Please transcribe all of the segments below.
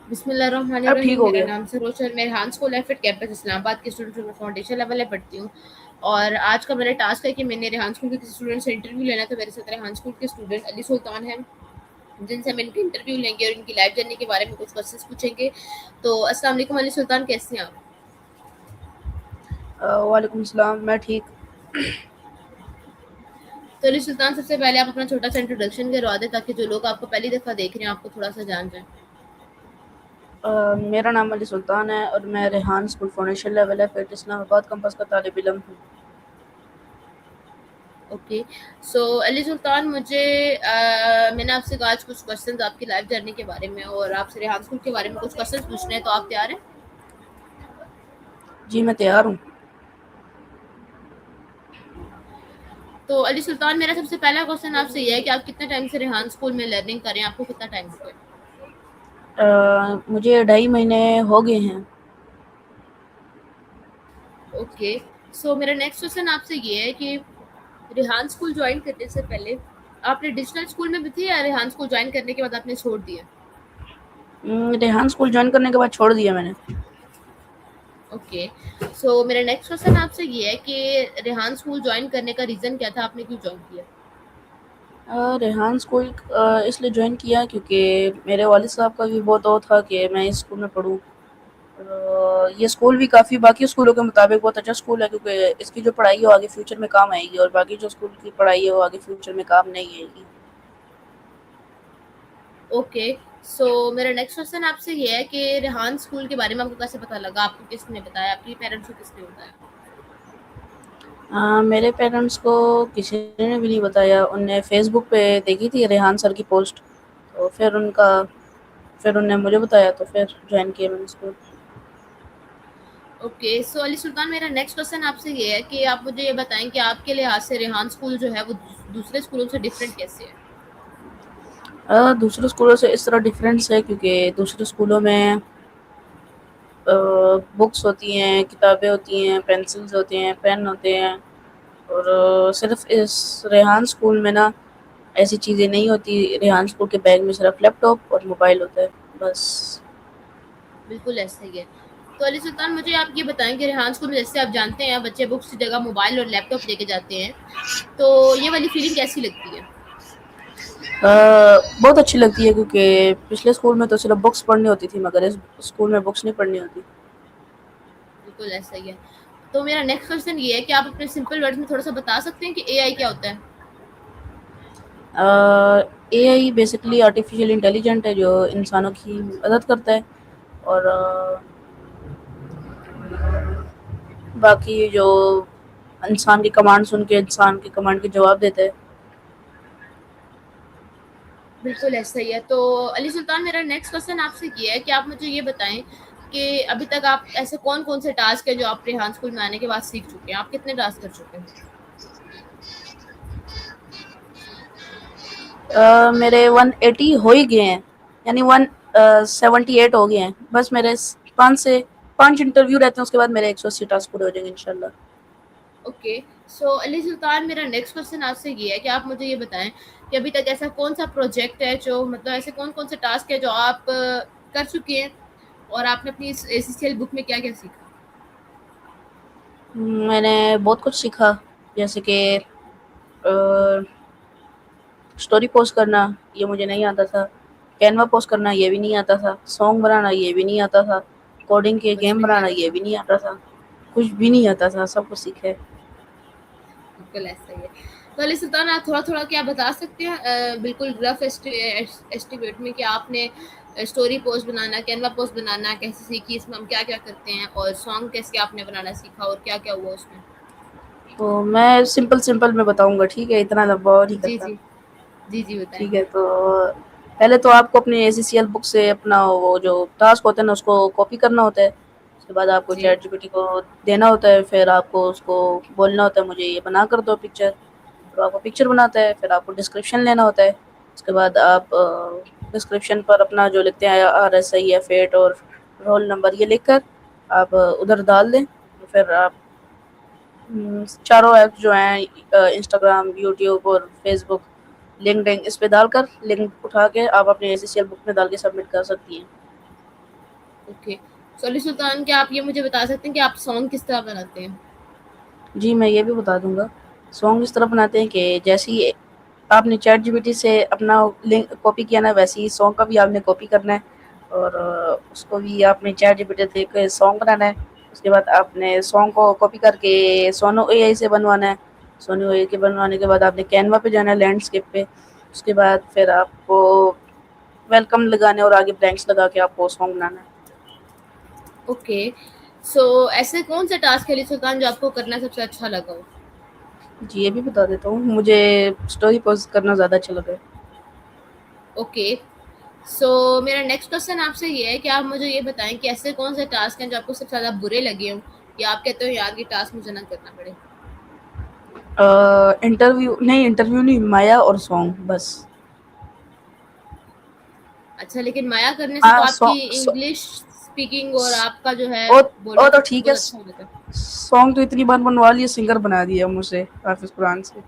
अब ठीक बिस्मिल्लाहिर्रहमानिर्रहीम। हो मेरा गया। नाम सरोज है। मैं Rehan school aphid campus Islamabad की स्टूडेंट हूँ। मैं फाउंडेशन लेवल में पढ़ती हूँ और आज का मेरा टास्क है कि मैंने रेहान स्कूल के किसी स्टूडेंट से इंटरव्यू लेना है। तो मेरे साथ रेहान स्कूल के स्टूडेंट अली सुल्तान हैं, जिनसे हम इनके इंटरव्यू लेंगे और इनकी लाइफ जर्नी के बारे में कुछ क्वेश्चंस पूछेंगे। तो अस्सलाम वालेकुम अली सुल्तान, कैसे हैं आप? वालेकुम सलाम, मैं ठीक। तो अली सुल्तान, सबसे पहले आप अपना छोटा सा इंट्रोडक्शन करवा दें ताकि जो लोग आपको पहली दफ़ा देख रहे हैं आपको थोड़ा सा जान जाए। मेरा नाम अली सुल्तान है और मैं रेहान स्कूल फाउंडेशन लेवल है फिर इस्लामाबाद कैंपस का तालिब इलम हूँ। ओके। सो अली सुल्तान, मुझे मैंने आपसे कहा आज कुछ क्वेश्चंस आपकी लाइफ जर्नी के बारे में और आपसे रेहान स्कूल के बारे में कुछ क्वेश्चंस पूछने हैं, तो आप तैयार हैं? जी मैं तैयार हूँ। तो अली सुल्तान, मेरा सबसे पहला क्वेश्चन आपसे ये है कि आप कितने टाइम से रेहान स्कूल में लर्निंग कर रहे हैं? आपको कितना टाइम हो गया? मुझे 2.5 महीने हो गए हैं। ओके। सो मेरा नेक्स्ट क्वेश्चन आपसे ये है कि रेहान स्कूल ज्वाइन करने से पहले आप ट्रेडिशनल स्कूल में भी थे या रेहान स्कूल ज्वाइन करने के बाद आपने छोड़ दिया? रेहान स्कूल ज्वाइन करने के बाद छोड़ दिया मैंने। ओके। सो मेरा नेक्स्ट क्वेश्चन आपसे ये है कि रेहान स्कूल ज्वाइन करने का रीज़न क्या था? आपने क्यों ज्वाइन किया? रेहान स्कूल इसलिए ज्वाइन किया क्योंकि मेरे वालिद साहब का भी बहुत वो था कि मैं इस स्कूल में पढूँ। ये स्कूल भी काफ़ी बाकी स्कूलों के मुताबिक बहुत अच्छा स्कूल है क्योंकि इसकी जो पढ़ाई है वो आगे फ्यूचर में काम आएगी और बाकी जो स्कूल की पढ़ाई है वो आगे फ्यूचर में काम नहीं आएगी। ओके। सो मेरा नेक्स्ट क्वेश्चन आपसे ये है कि रेहान स्कूल के बारे में आपको कैसे पता लगा? आपको किसने बताया? आपके पेरेंट्स को किसने बताया? मेरे पेरेंट्स को किसी ने भी नहीं बताया, उनने फेसबुक पे देखी थी रेहान सर की पोस्ट, तो फिर उन्होंने मुझे बताया तो फिर ज्वाइन किया मैंने स्कूल। ओके। सो अली सुल्तान, मेरा नेक्स्ट क्वेश्चन आपसे ये है कि आप मुझे ये बताएं कि आपके लिहाज से रेहान स्कूल जो है वो दूसरे स्कूलों से डिफरेंट कैसे है? दूसरे स्कूलों से इस तरह डिफरेंस है क्योंकि दूसरे स्कूलों में बुक्स होती हैं, किताबें होती हैं, पेंसिल्स होते हैं, पेन होते हैं और सिर्फ इस रेहान स्कूल में ना ऐसी चीज़ें नहीं होती। रेहान स्कूल के बैग में सिर्फ लैपटॉप और मोबाइल होता है, बस। बिल्कुल ऐसा ही है। तो अली सुल्तान, मुझे आप ये बताएं कि रेहान स्कूल में जैसे आप जानते हैं बच्चे बुक्स की जगह मोबाइल और लैपटॉप लेके जाते हैं, तो ये वाली फीलिंग कैसी लगती है? बहुत अच्छी लगती है क्योंकि पिछले स्कूल में तो सिर्फ बुक्स पढ़नी होती थी मगर इस स्कूल में बुक्स नहीं पढ़नी होती। बिल्कुल ऐसा ही है। तो मेरा नेक्स्ट क्वेश्चन ये है कि आप अपने सिंपल वर्ड्स में थोड़ा सा बता सकते हैं कि एआई क्या होता है? एआई बेसिकली आर्टिफिशियल इंटेलिजेंट है जो इंसानों की मदद करता है और बाकी जो इंसान की कमांड सुन के इंसान की कमांड के जवाब देता है। बिल्कुल ऐसा ही है। तो अली सुल्तान, मेरा नेक्स्ट क्वेश्चन आपसे ये है कि आप मुझे ये बताएं कि अभी तक आप ऐसे कौन-कौन से टास्क है जो आप रेहान स्कूल में आने के बाद सीख चुके हैं? आप कितने टास्क कर चुके हैं? मेरे 180 हो ही गए हैं, यानी 178 हो गए हैं। बस मेरे 5 इंटरव्यू रहते हैं, उसके बाद मेरे 180 टास्क पूरे हो जाएंगे इंशाल्लाह। ओके। सो अली सुल्तान, मेरा नेक्स्ट क्वेश्चन आपसे ये है कि आप मुझे ये बताएं कि अभी तक ऐसा कौन-सा प्रोजेक्ट है जो मतलब ऐसे कौन-कौन से टास्क है जो आप कर चुके हैं और आपने अपनी इस एसीसीएल बुक में क्या-क्या सीखा? मैंने बहुत कुछ सीखा, जैसे कि स्टोरी पोस्ट करना, ये मुझे नहीं आता था। कैनवा पोस्ट करना, ये भी नहीं आता था। सॉन्ग बनाना, ये भी नहीं आता था। कोडिंग के मुझे गेम भी नहीं बनाना, आता ये था। भी नहीं आता था। कुछ भी नहीं आता था, सब कुछ सीखा है। बिल्कुल ऐसा ही है। तो अली सुल्तान, आप थोड़ा-थोड़ा क्या बता सकते हैं बिल्कुल रफ एस्टिमेट में कि आपने स्टोरी पोस्ट बनाना, कैनवा पोस्ट बनाना कैसे सीखी, इसमें हम क्या-क्या करते हैं और सॉन्ग कैसे आपने बनाना सीखा और क्या-क्या हुआ उसमें? तो मैं सिंपल-सिंपल में बताऊँगा, ठीक है? इतना लंबा और नहीं जी, करता। जी। जी, जी, बताएँ। ठीक है, तो पहले तो आपको अपने एसीसीएल बुक से अपना वो जो टास्क होता है ना, उसको कॉपी करना होता है। उसके बाद आपको जी। चैट जीपीटी को देना होता है, फिर आपको उसको बोलना होता है, मुझे ये बना कर दो पिक्चर। तो आपको पिक्चर बनाता है, फिर आपको डिस्क्रिप्शन लेना होता है। उसके बाद आप डिस्क्रिप्शन पर अपना जो लिखते हैं आरएसआई या फेट और रोल नंबर ये लिखकर आप उधर डाल दें। फिर आप चारों ऐप्स जो हैं इंस्टाग्राम, यूट्यूब और फेसबुक, लिंक्डइन, इस पे डालकर लिंक उठा के आप अपने एसीसीएल बुक में डाल के सबमिट कर सकती हैं। ओके। सो अली सुल्तान, क्या आप ये मुझे बता सकते हैं कि आप सॉन्ग किस तरह बनाते हैं? जी, मैं ये भी बता दूँगा। सॉन्ग इस तरह बनाते हैं कि जैसे ही आपने चैट जीपीटी से अपना लिंक कॉपी किया ना, वैसे ही सॉन्ग का भी आपने कॉपी करना है और उसको भी आपने चैट जीपीटी से एक सॉन्ग बनाना है। उसके बाद आपने सॉन्ग को कॉपी करके सोनो एआई से बनवाना है। सोनो एआई के बनवाने के बाद आपने कैनवा पे जाना है, लैंडस्केप पे। उसके बाद फिर आपको वेलकम लगाना है और आगे ब्लैंक्स लगा के आपको सॉन्ग बनाना है। ओके। सो ऐसे कौन सा टास्क है अली सुल्तान जो आपको करना सबसे अच्छा लगा हो? जी, ये भी बता देता हूँ, मुझे स्टोरी पोस्ट करना ज़्यादा अच्छा लगा है। ओके। सो मेरा नेक्स्ट क्वेश्चन आपसे ये है कि आप मुझे ये बताएं कि ऐसे कौन से टास्क हैं जो आपको सबसे ज़्यादा बुरे लगे हों, या आप कहते हो यार ये टास्क मुझे ना करना पड़े? इंटरव्यू नहीं, माया और सॉन्ग बस। अच्छा, लेकिन माया करने से तो हाँ, आपकी इंग्लिश स्पीकिंग और आपका जो है वो बोलना तो सब ठीक है। बहुत अच्छा हो जाता है। सॉन्ग तो इतनी बार बनवा लिए, सिंगर बना दिया मुझे हाफिज कुरान से।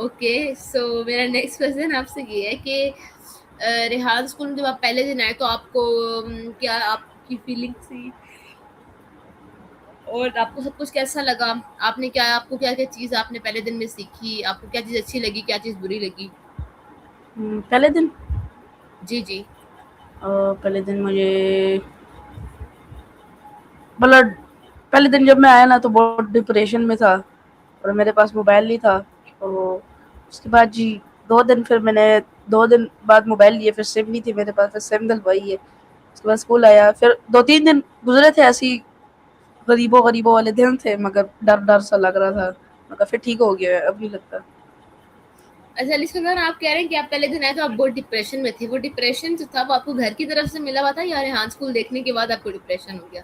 ओके। सो मेरा नेक्स्ट क्वेश्चन आपसे ये है कि रेहान स्कूल में जब आप पहले दिन आए तो आपको क्या आपकी फीलिंग थी और आपको सब कुछ कैसा लगा? आपको क्या क्या चीज़ आपने पहले दिन में सीखी, आपको क्या चीज़ अच्छी लगी, क्या चीज़ बुरी लगी? पहले दिन जी जी। पहले दिन मुझे मतलब पहले दिन जब मैं आया ना तो बहुत डिप्रेशन में था और मेरे पास मोबाइल नहीं था। तो उसके बाद जी 2 दिन फिर मैंने 2 दिन बाद मोबाइल लिए, फिर सिम नहीं थी मेरे पास, फिर सिम डलवाई है। उसके बाद स्कूल आया, फिर 2-3 दिन गुजरे थे ऐसे ही, गरीबों गरीबों वाले दिन थे, मगर डर डर सा लग रहा था, मगर फिर ठीक हो गया है, अब नहीं लगता। अच्छा अली सुल्तान, आप कह रहे हैं कि आप पहले दिन आए तो आप बहुत डिप्रेशन में थे। वो डिप्रेशन जो था वो आपको घर की तरफ से मिला हुआ था या रेहान स्कूल देखने के बाद आपको डिप्रेशन हो गया?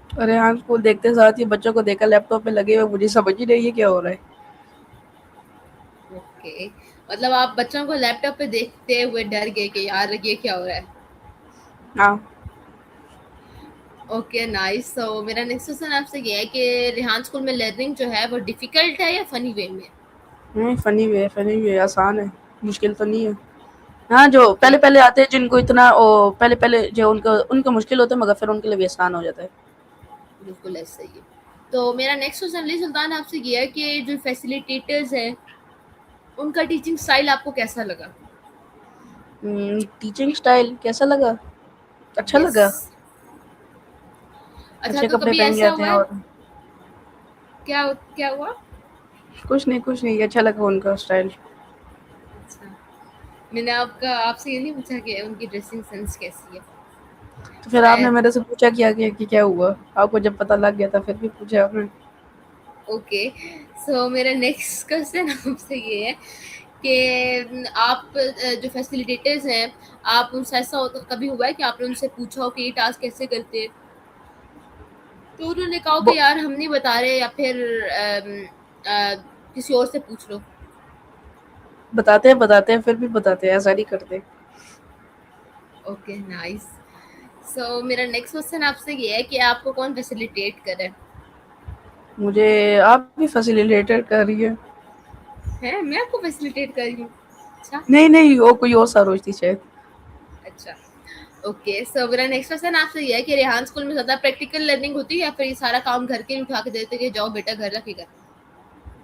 अरे हाँ, स्कूल देखते साथ ही बच्चों को देखा लैपटॉप पे लगे हुए, मुझे समझ ही नहीं है क्या हो रहा है। ओके। मतलब आप बच्चों को लैपटॉप पे देखते हुए डर गए कि यार ये क्या हो रहा है? हाँ। Okay nice. सो मेरा नेक्स्ट क्वेश्चन आपसे ये है कि रेहान स्कूल में लर्निंग जो है वो डिफिकल्ट है या फनी वे में? फनी भी है, आसान है, मुश्किल तो नहीं है। हाँ, जो ओके। पहले पहले आते हैं जिनको इतना पहले पहले जो उनका उनका मुश्किल होता है, मगर फिर उनके लिए भी आसान हो जाता है। बिल्कुल ऐसा ही है। तो मेरा नेक्स्ट क्वेश्चन अली सुल्तान आपसे ये है कि जो फैसिलिटेटर्स हैं उनका टीचिंग स्टाइल आपको कैसा लगा? टीचिंग स्टाइल कैसा लगा? अच्छा यस। लगा। अच्छा, अच्छे तो कपड़े कभी पहन के ऐसा आते हुआ हैं है? और क्या क्या हुआ? कुछ नहीं, अच्छा लगा उनका स्टाइल। अच्छा, मैंने आपसे ये नहीं पूछा कि उनकी ड्रेसिंग सेंस कैसी है। तो फिर आपने खैर। मेरे से पूछा क्या कि क्या हुआ? आपको जब पता लग गया था फिर भी पूछा आपने। ओके। सो मेरा नेक्स्ट क्वेश्चन आपसे ये है कि आप जो फैसिलिटेटर्स हैं, आप उनसे ऐसा कभी हुआ है कि आपने उनसे पूछा हो कि ये टास्क कैसे करते हैं, तो उन्होंने कहा हो वो कि यार हम नहीं बता रहे, या फिर किसी और से पूछ लो? बताते हैं, फिर भी बताते हैं, ऐसा नहीं करते। Okay nice. सो मेरा नेक्स्ट क्वेश्चन आपसे ये है कि आपको कौन फैसिलिटेट करे? मुझे आप भी फैसिलिटेटर कर रही है। हैं, मैं आपको फैसिलिटेट कर रही हूँ? अच्छा। नहीं, वो कोई और सरोज थी शायद। अच्छा। ओके। सो मेरा नेक्स्ट क्वेश्चन आपसे ये है कि रेहान स्कूल में ज़्यादा प्रैक्टिकल लर्निंग होती है या फिर ये सारा काम घर के लिए उठा के देते हैं कि जाओ बेटा घर जाके कर?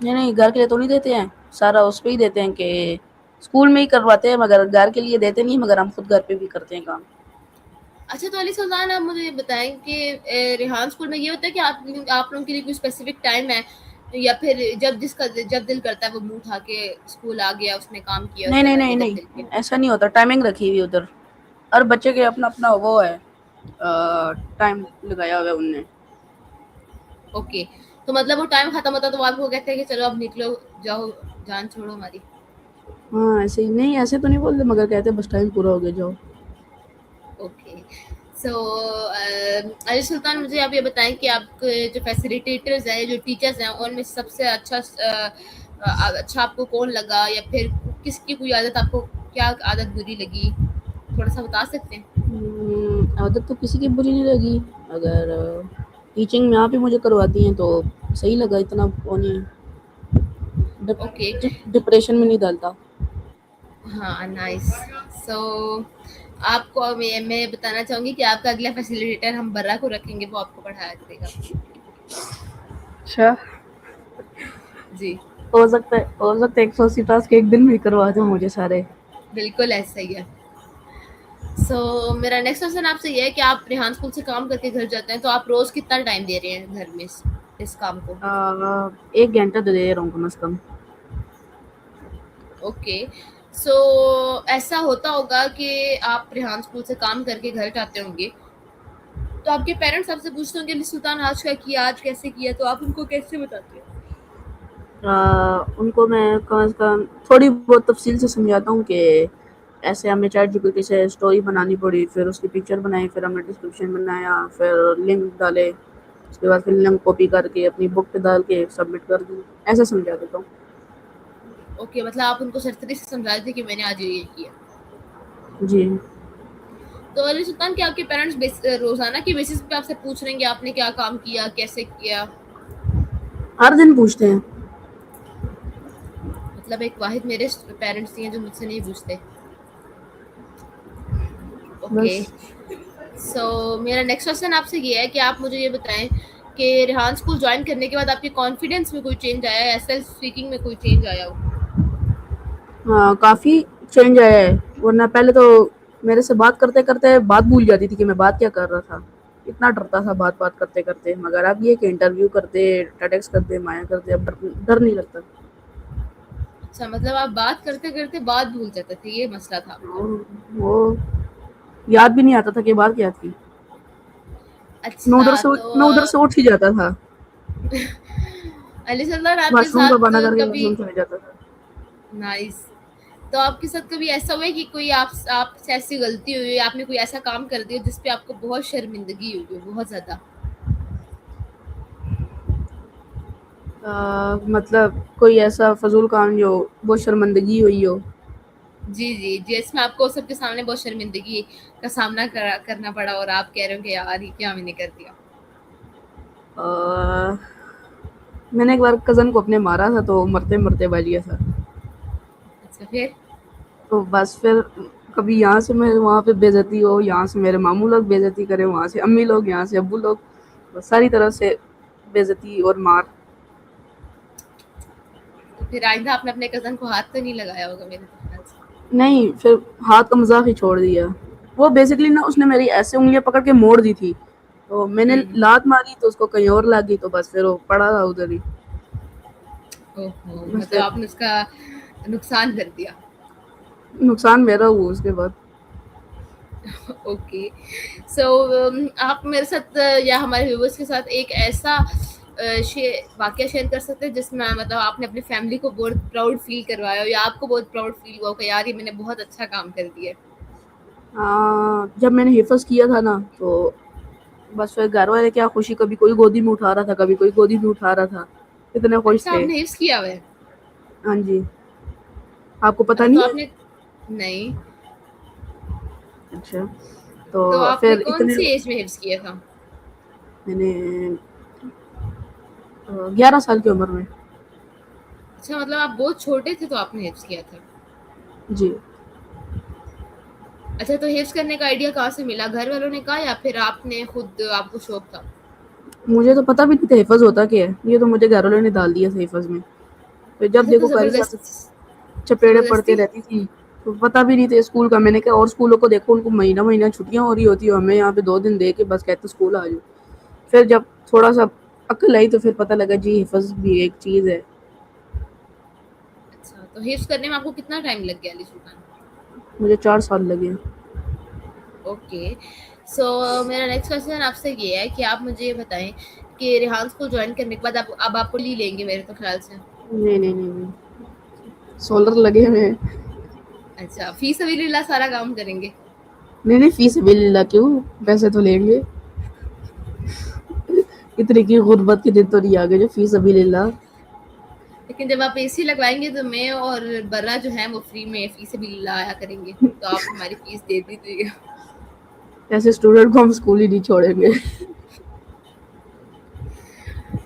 नहीं, घर के लिए तो नहीं देते हैं, सारा उस पे ही देते हैं कि स्कूल में ही करवाते हैं, मगर घर के लिए देते नहीं, मगर हम खुद घर पे भी करते हैं काम। अच्छा, तो अली सुल्तान, आप मुझे ये बताएं कि रेहान स्कूल में ये होता है कि आप लोगों के लिए कोई स्पेसिफिक टाइम है, या फिर जब दिल करता है वो मुंह उठा के स्कूल आ गया, उसने काम किया और चला गया जब दिल नहीं, किया? ऐसा नहीं होता, टाइमिंग रखी हुई उधर। हर बच्चे के अपना अपना वो है, टाइम लगाया हुआ है उनने। ओके। तो मतलब वो टाइम खत्म होता है तो वो आपको कहते हैं कि चलो अब निकलो, जाओ, जान छोड़ो हमारी? हाँ, ऐसे ही नहीं, ऐसे तो नहीं बोलते, मगर कहते बस टाइम पूरा हो गया, जाओ। ओके। सो अली सुल्तान, मुझे आप ये बताएं कि आपके जो फैसिलिटेटर्स हैं, जो टीचर्स हैं, उनमें से सबसे अच्छा आपको कौन लगा, या फिर किसकी कोई आदत आपको, क्या आदत बुरी लगी, थोड़ा सा बता सकते हैं? आदत तो किसी की बुरी नहीं लगी, अगर टीचिंग में आप ही मुझे करवाती हैं तो सही लगा, इतना वो नहीं है, ओके। डिप्रेशन में नहीं डालता। हाँ, नाइस। सो आपको मैं बताना चाहूँगी कि आपका अगला फैसिलिटेटर हम बर्रा को रखेंगे, वो आपको पढ़ाया करेगा। अच्छा, जी, हो सकता है 180 टास्क एक दिन में करवा दो मुझे सारे। बिल्कुल ऐसा ही है। सो मेरा नेक्स्ट क्वेश्चन आपसे ये है कि आप रेहान स्कूल से काम करके घर जाते हैं, तो आप रोज़ कितना टाइम दे रहे हैं घर में इस काम को? 1 घंटा तो दे रहा हूँ कम से कम। ओके। सो ऐसा होता होगा कि आप रेहान स्कूल से काम करके घर जाते होंगे, तो आपके पेरेंट्स आपसे पूछते होंगे, सुल्तान आज क्या किया, आज कैसे किया, तो आप उनको कैसे बताते हैं? उनको मैं कम से कम थोड़ी बहुत तफसील से समझाता हूँ कि ऐसे हमें चैट जीपीटी से स्टोरी बनानी पड़ी, फिर उसकी पिक्चर बनाई, फिर हमने डिस्क्रिप्शन बनाया, फिर लिंक डाले, उसके बाद फिर लिंक कॉपी करके अपनी बुक पे डाल के सबमिट कर दी। ऐसे समझा देता हूँ। ओके, मतलब आप उनको सरसरी से समझा देते कि मैंने आज ये किया। जी। तो अली सुल्तान, क्या आपके पेरेंट्स रोजाना की बेसिस पे आपसे पूछ रहे हैं कि आपने क्या काम किया, कैसे किया? हर दिन पूछते हैं। मतलब एक वाहिद मेरे पेरेंट्स हैं जो मुझसे नहीं पूछते। ओके। बस। सो मेरा नेक्स्ट क्वेश्चन आपसे ये है कि आप मुझे ये बताएं कि रेहान स्कूल ज्वाइन करने के बाद आपके कॉन्फिडेंस में कोई चेंज आया है, सेल्फ स्पीकिंग में कोई चेंज आया हो? हाँ, काफ़ी चेंज आया है, वरना पहले तो मेरे से बात करते करते बात भूल जाती थी कि मैं बात क्या कर रहा था। इतना डरता था बात बात करते करते, मगर अब ये कि इंटरव्यू करते, टेडेक्स करते, माया करते, अब डर डर नहीं लगता। अच्छा, मतलब आप बात करते करते बात भूल जाते थे, ये मसला था आपको? वो याद भी नहीं आता था कि बात क्या थी। अच्छा, तो मैं उधर से उठ ही जाता था, अली सल्लल्लाहु आपके वॉशरूम का साथ बहाना करके कभी वॉशरूम चले जाता था। नाइस। तो आपके साथ कभी ऐसा हुआ है कि कोई आपसे ऐसी गलती हुई है, आपने कोई ऐसा काम कर दिया जिस पे आपको बहुत शर्मिंदगी हुई हो, बहुत ज़्यादा? मतलब कोई ऐसा फजूल काम जो बहुत शर्मिंदगी हुई हो। जी, जी, जिसमें आपको सबके सामने बहुत शर्मिंदगी का सामना करना पड़ा और आप कह रहे हो कि यार ये क्या मैंने कर दिया? अ, मैंने एक बार कज़न को अपने मारा था, तो मरते-मरते बच गया था। अच्छा, फिर? तो बस फिर कभी यहाँ से मैं वहाँ पे बेइज़्ज़ती हो, यहाँ से मेरे मामू लोग बेइज़्ज़ती करें, वहाँ से अम्मी लोग, यहाँ से अब्बू लोग, बस सारी तरफ से बेइज़्ज़ती और मार। तो फिर आइंदा आपने अपने कज़न को हाथ तो नहीं लगाया होगा मेरे तो ख्याल से। नहीं, फिर हाथ का मज़ाक ही छोड़ दिया। वो बेसिकली ना उसने मेरी ऐसे उँगलियाँ पकड़ के मोड़ दी थी, तो मैंने हुँ। लात मारी तो उसको कहीं और लग गई, तो बस फिर वो पड़ा रहा उधर ही। ओहो! बस मतलब फिर आपने उसका नुकसान कर दिया। नुकसान मेरा हुआ उसके बाद। ओके। सो आप मेरे साथ या हमारे व्यूवर्स के साथ एक ऐसा वाकया शेयर कर सकते हैं जिसमें मतलब आपने अपनी फैमिली को बहुत प्राउड फील करवाया हो या आपको बहुत प्राउड फील हुआ हो कि यार ये मैंने बहुत अच्छा काम कर दिया है? जब मैंने हिफ़्ज़ किया था ना, तो बस फिर घर वाले क्या खुशी, कभी कोई गोदी में उठा रहा था, कभी कोई गोदी में उठा रहा था। इतने खुश अच्छा, थे। आपने हिफ्स किया हुआ है? हाँ जी। आपको पता अच्छा, तो नहीं है? आपने नहीं, अच्छा, तो तो आपने फिर कौन इतने सी एज में हिफ्स किया था? मैंने 11 साल की उम्र में। अच्छा, मतलब आप बहुत छोटे थे तो आपने हिफ्स किया था। जी। अच्छा, तो हिफ्स करने का आइडिया कहाँ से मिला? घर वालों ने कहा या फिर आपने खुद आपको शौक था? मुझे तो पता भी नहीं था हिफ़्ज़ होता क्या है, ये तो मुझे घर वालों ने डाल दिया था हिफ़्ज़ में। फिर जब अच्छा, तो देखो कारी साहब से चपेड़े पड़ते ज़बरदस्ती? रहती थी, तो पता भी नहीं था स्कूल का। मैंने कहा और स्कूलों को देखो, उनको महीना-महीना छुट्टियाँ हो रही होती है, हमें यहाँ पे 2 दिन दे के बस कहते स्कूल आ जाओ। फिर जब थोड़ा-सा अक्ल आई तो फिर पता लगा जी हिफ़्ज़ भी एक चीज़ है। अच्छा, तो हिफ्स करने में आपको कितना टाइम लग गया अली सुल्तान? मुझे 4 साल लगे। ओके। सो मेरा नेक्स्ट क्वेश्चन आपसे ये है कि आप मुझे ये बताएँ कि रेहान स्कूल जॉइन करने के बाद आप अब आपको ली लेंगे मेरे तो ख़्याल से। नहीं, नहीं, नहीं, नहीं। सोलर लगे हुए हैं। अच्छा, फ़ी सबिलिल्लाह सारा काम करेंगे। नहीं, नहीं, फ़ी सबिलिल्लाह क्यों? पैसे तो लेंगे। इतने की गुर्बत के दिन तो नहीं आ गए जो फ़ी सबिलिल्लाह। लेकिन जब आप एसी लगवाएँगे तो मैं और बर्रा जो हैं वो फ्री में फ़ी सबिलिल्लाह आया करेंगे। तो आप हमारी फ़ीस दे दीजिएगा। ऐसे स्टूडेंट को हम स्कूल ही नहीं छोड़ेंगे।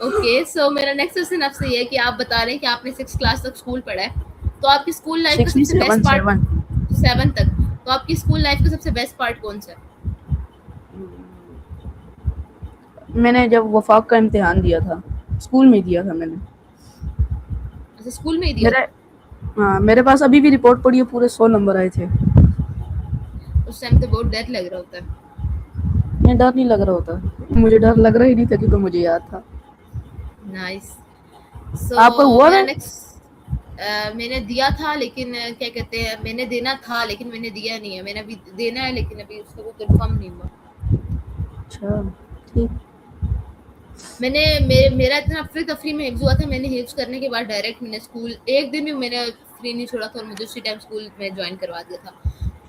ओके, सो मेरा नेक्स्ट क्वेश्चन आपसे ये है कि आप बता रहे हैं कि आपने 6th क्लास तक स्कूल पढ़ा है। तो आपकी स्कूल लाइफ का 6 नहीं, सबसे बेस्ट 7 पार्ट 7। 7 तक, तो आपकी स्कूल लाइफ का सबसे बेस्ट पार्ट कौन सा है? मैंने जब वफाक का इम्तिहान दिया था, स्कूल में दिया था मैंने। अच्छा, स्कूल में ही दिया मेरे था। हाँ, मेरे पास अभी भी रिपोर्ट पड़ी है, पूरे 100 नंबर आए थे। उस टाइम तो बहुत डर लग रहा होता है। मुझे डर नहीं लग रहा होता, मुझे डर लग रहा ही नहीं था क्योंकि मुझे याद था। नाइस। सो आपका हुआ मेरा था? नेक्स्ट, मैंने दिया था लेकिन क्या कहते हैं, मैंने देना था लेकिन मैंने दिया नहीं है। मैंने अभी देना है लेकिन अभी उसका कोई कंफर्म नहीं हुआ। अच्छा, ठीक। मेरा इतना अफरी तफरी में हिफ्ज हुआ था, मैंने हिफ्ज करने के बाद डायरेक्ट मैंने स्कूल एक दिन भी मैंने फ्री नहीं छोड़ा था और मुझे उसी टाइम स्कूल में ज्वाइन करवा दिया था।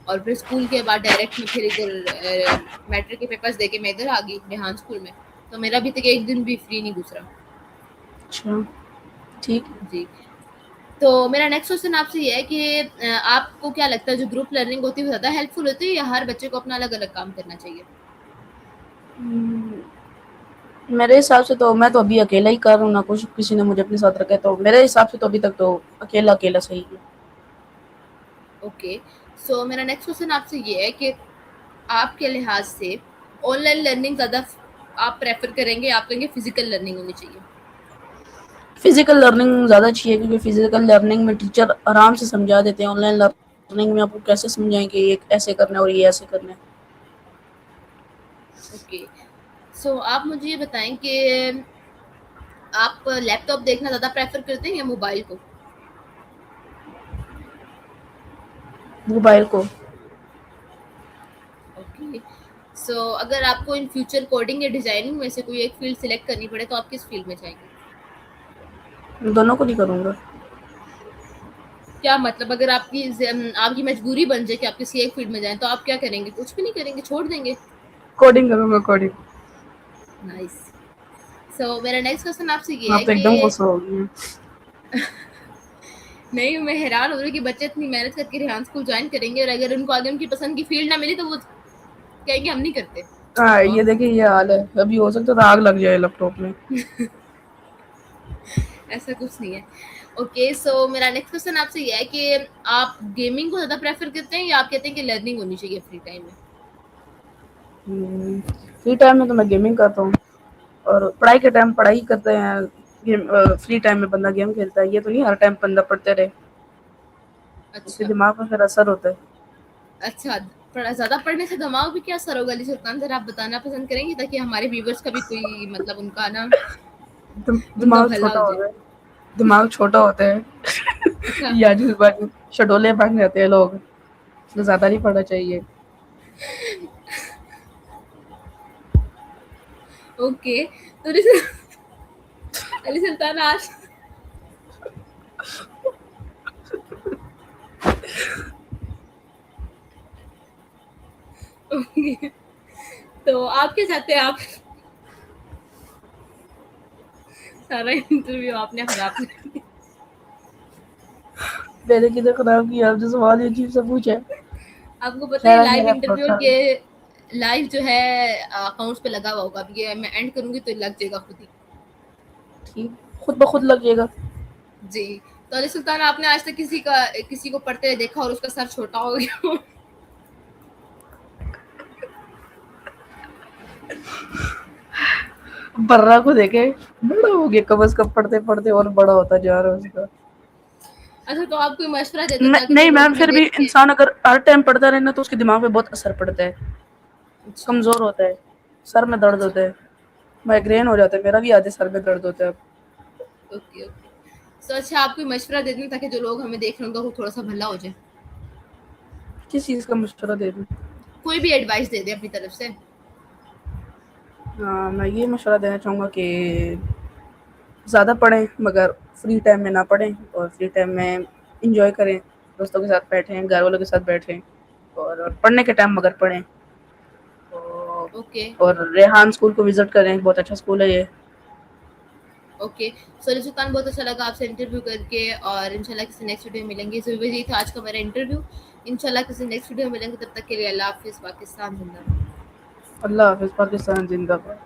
और फिर स्कूल के बाद डायरेक्ट मैं फिर इधर मैट्रिक के पेपर्स देके मैं इधर आ गई रेहान स्कूल में। तो मेरा अभी तक एक दिन भी फ्री नहीं गुजरा। अच्छा, ठीक। जी। तो मेरा नेक्स्ट क्वेश्चन आपसे ये है कि आपको क्या लगता है जो ग्रुप लर्निंग होती है वो ज़्यादा हेल्पफुल होती है या हर बच्चे को अपना अलग-अलग काम करना चाहिए? मेरे हिसाब से तो मैं तो अभी अकेला ही कर रहा हूँ ना, कुछ किसी ने मुझे अपने साथ रखा है, तो मेरे हिसाब से तो अभी तक तो अकेला अकेला सही है। ओके। सो मेरा नेक्स्ट क्वेश्चन आपसे ये है कि आपके लिहाज से ऑनलाइन लर्निंग ज़्यादा आप प्रेफ़र करेंगे या आप कहेंगे फिज़िकल लर्निंग होनी चाहिए? फिजिकल लर्निंग ज़्यादा अच्छी है क्योंकि फिजिकल लर्निंग में टीचर आराम से समझा देते हैं। ऑनलाइन लर्निंग में आपको कैसे समझाएंगे ये ऐसे करना है और ये ऐसे करना है। ओके। सो आप मुझे ये बताएँ कि आप लैपटॉप देखना ज़्यादा प्रेफ़र करते हैं या मोबाइल को? मोबाइल को। ओके। सो अगर आपको इन फ्यूचर कोडिंग या डिज़ाइनिंग में से कोई एक फ़ील्ड सिलेक्ट करनी पड़े तो आप किस फ़ील्ड में जाएँगे? दोनों को नहीं करूँगा। क्या मतलब अगर आपकी मजबूरी बन जाए कि आप किसी एक फ़ील्ड में जाएँ तो आप क्या करेंगे? कुछ भी नहीं करेंगे, छोड़ देंगे? कोडिंग करूँगा, कोडिंग। नाइस। सो मेरा नेक्स्ट क्वेश्चन आपसे ये है आप तो कि एकदम गुस्सा हो गई हैं। नहीं, मैं हैरान हो रही हूँ कि बच्चे इतनी मेहनत करके रेहान स्कूल जॉइन करेंगे और अगर उनको आगे उनकी पसंद की फ़ील्ड ना मिली तो वो कहेंगे हम नहीं करते। हाँ, वाह! ये देखिए ये हाल है। अभी हो सकता है आग लग जाए लैपटॉप में। ऐसा कुछ नहीं है। ओके, सो मेरा नेक्स्ट क्वेश्चन आपसे ये है कि आप गेमिंग को ज़्यादा प्रेफ़र करते हैं या आप कहते हैं कि लर्निंग होनी चाहिए फ्री टाइम में? फ्री टाइम में तो मैं गेमिंग करता हूँ और पढ़ाई के टाइम पढ़ाई करते हैं। गेम फ्री टाइम में बंदा गेम खेलता है। ये तो नहीं हर टाइम बंदा पढ़ते रहे, उसके अच्छा। दिमाग में फिर असर होता है। अच्छा, ज़्यादा पढ़ने से दिमाग पे क्या असर होगा अली सुल्तान, ज़रा आप बताना पसंद करेंगी ताकि हमारे व्यूअर्स का भी कोई मतलब उनका ना उनका दिमाग भला छोटा हो हो जाए? जाए। दिमाग छोटा होता है। अच्छा। ये आजू-बाजू शडोले बन जाते हैं लोग, इसलिए ज़्यादा नहीं पढ़ना चाहिए। ओके। तो अली सुल्तान आज ओके। तो आप क्या चाहते हैं आप सारा इंटरव्यू आपने खराब कर दिया। मैंने किधर खराब किया? आपने सवाल ही अजीब सा पूछा है। आपको पता है खैर लाइव मेरा इंटरव्यू थोड़ा के लाइव जो है अकाउंट्स पे लगा हुआ होगा। अब ये मैं एंड करूँगी तो लग जाएगा खुद ही। ठीक, खुद ब खुद लग जाएगा। जी। तो अली सुल्तान आपने आज तक किसी को पढ़ते हुए देखा और उसका सर छोटा हो गया हो? बर्रा को देखे बड़ा हो गया, कब से कब पढ़ते-पढ़ते और बड़ा होता जा रहा है उसका। अच्छा, तो आप कोई मशवरा देते मैं ताकि जो नहीं लोग मैम, हमें फिर भी देख के इंसान अगर हर टाइम पढ़ता रहे ना तो उसके दिमाग पे बहुत असर पड़ता है, अच्छा, कमज़ोर होता है, सर में दर्द अच्छा। होता है, माइग्रेन हो जाता है। मेरा भी आधे सर में दर्द होता है। Okay, okay. सो अच्छा, आप कोई मशवरा दे दें ताकि जो लोग हमें देख रहे हैं उनका थोड़ा-सा भला हो जाए। किस चीज़ का मशवरा दे दूँ? कोई भी एडवाइस दे दें अपनी तरफ से। हाँ, मैं ये मशवरा देना चाहूँगा कि ज़्यादा पढ़ें मगर फ्री टाइम में ना पढ़ें और फ्री टाइम में एन्जॉय करें, दोस्तों के साथ बैठें, घर वालों के साथ बैठें और पढ़ने के टाइम मगर पढ़ें। तो ओके, और रेहान स्कूल को विज़िट करें, बहुत अच्छा स्कूल है ये। ओके। सो सुल्तान, बहुत अच्छा लगा आपसे इंटरव्यू करके और इंशाल्लाह किसी नेक्स्ट वीडियो में मिलेंगे। सो यही था आज का मेरा इंटरव्यू। इंशाल्लाह किसी नेक्स्ट वीडियो में मिलेंगे, तब तक के लिए अल्लाह हाफ़िज़। पाकिस्तान ज़िंदाबाद। अल्लाह हाफ़िज़, पाकिस्तान ज़िंदाबाद।